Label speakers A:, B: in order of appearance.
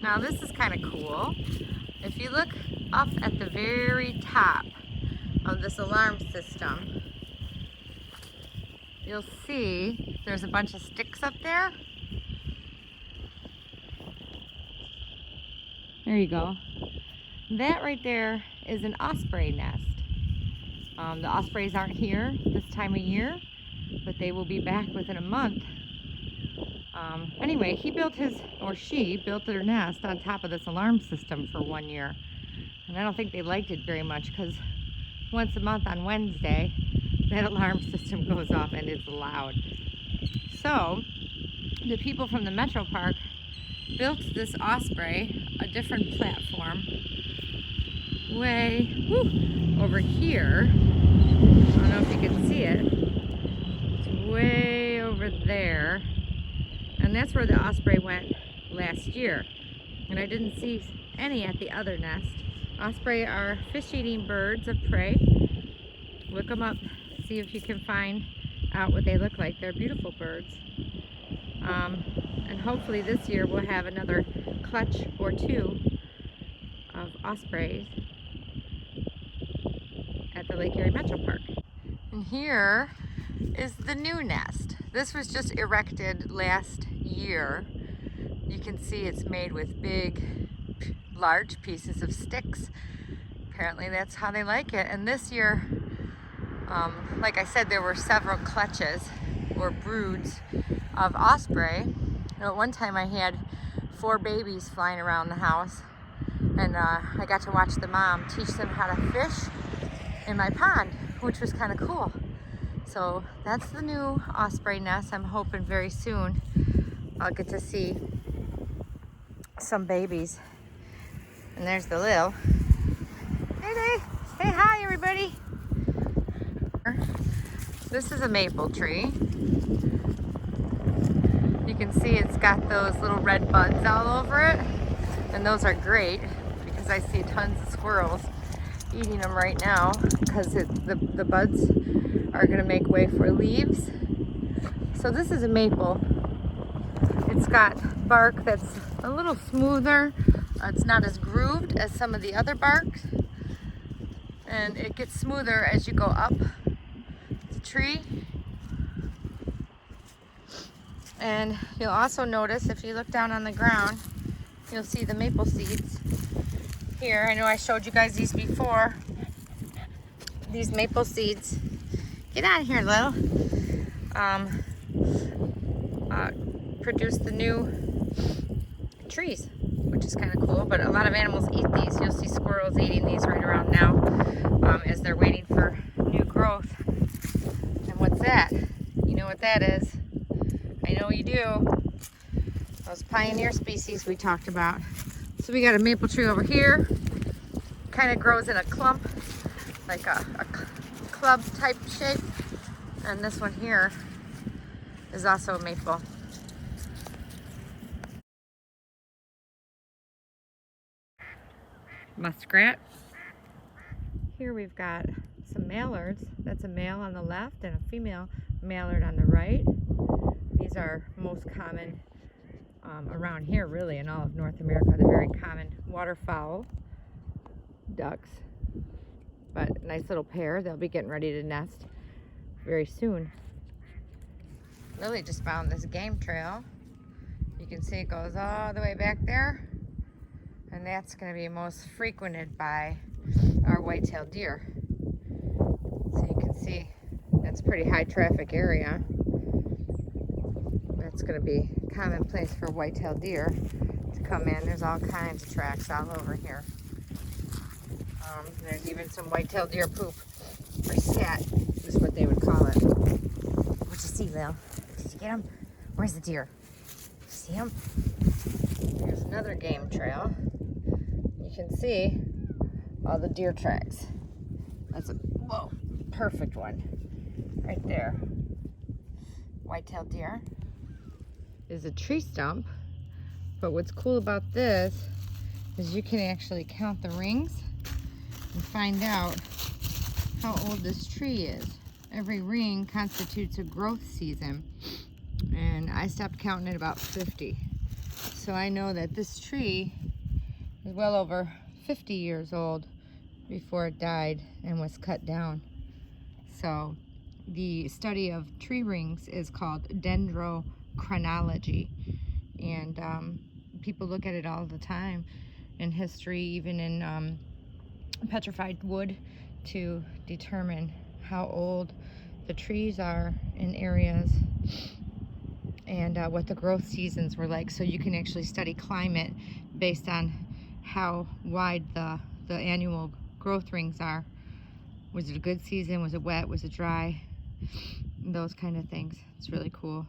A: Now this is kind of cool. If you look up at the very top of this alarm system, you'll see there's a bunch of sticks up there. There you go. That right there is an osprey nest. The ospreys aren't here this time of year, but they will be back within a month. Anyway, he built his, or she built their nest on top of this alarm system for 1 year. And I don't think they liked it very much because once a month on Wednesday, that alarm system goes off and it's loud. So the people from the Metro Park built this osprey, a different platform, way over here. I don't know if you can see it. It's way over there. And that's where the osprey went last year. And I didn't see any at the other nest. Osprey are fish-eating birds of prey. Look them up, see if you can find out what they look like. They're beautiful birds. And hopefully this year we'll have another clutch or two of ospreys at the Lake Erie Metro Park. And here is the new nest. This was just erected last year. You can see it's made with big, large pieces of sticks. Apparently that's how they like it. And this year, like I said, there were several clutches or broods of osprey. At one time I had 4 babies flying around the house, and I got to watch the mom teach them how to fish in my pond, which was kind of cool. So that's the new osprey nest. I'm hoping very soon I'll get to see some babies. And there's the Lil. Hey, say hi everybody. This is a maple tree. You can see it's got those little red buds all over it. And those are great because I see tons of squirrels eating them right now because the buds are going to make way for leaves. So this is a maple. It's got bark that's a little smoother. It's not as grooved as some of the other barks. And it gets smoother as you go up the tree. And you'll also notice if you look down on the ground, you'll see the maple seeds here. I know I showed you guys these before. These maple seeds, get out of here, Lil. Produce the new trees, which is kind of cool. But a lot of animals eat these. You'll see squirrels eating these right around now as they're waiting for new growth. And what's that? You know what that is? I know you do. Those pioneer species we talked about. So we got a maple tree over here. Kind of grows in a clump, like a club type shape. And this one here is also a maple. Muskrat. Here we've got some mallards. That's a male on the left and a female mallard on the right. These are most common around here, really, in all of North America. They're very common waterfowl ducks. But nice little pair. They'll be getting ready to nest very soon. Lily just found this game trail. You can see it goes all the way back there. And that's going to be most frequented by our white-tailed deer. So you can see that's a pretty high traffic area. That's going to be a common place for white-tailed deer to come in. There's all kinds of tracks all over here. There's even some white-tailed deer poop, or scat is what they would call it. What'd you see, Lil? Did you get him? Where's the deer? See him? Here's another game trail. You can see all the deer tracks. That's a perfect one right there. White-tailed deer is a tree stump, but what's cool about this is you can actually count the rings and find out how old this tree is. Every ring constitutes a growth season, and I stopped counting at about 50. So I know that this tree is well over 50 years old before it died and was cut down. So the study of tree rings is called dendrochronology, and people look at it all the time in history, even in petrified wood, to determine how old the trees are in areas and what the growth seasons were like. So you can actually study climate based on how wide the annual growth rings are. Was it a good season? Was it wet? Was it dry? Those kind of things. It's really cool.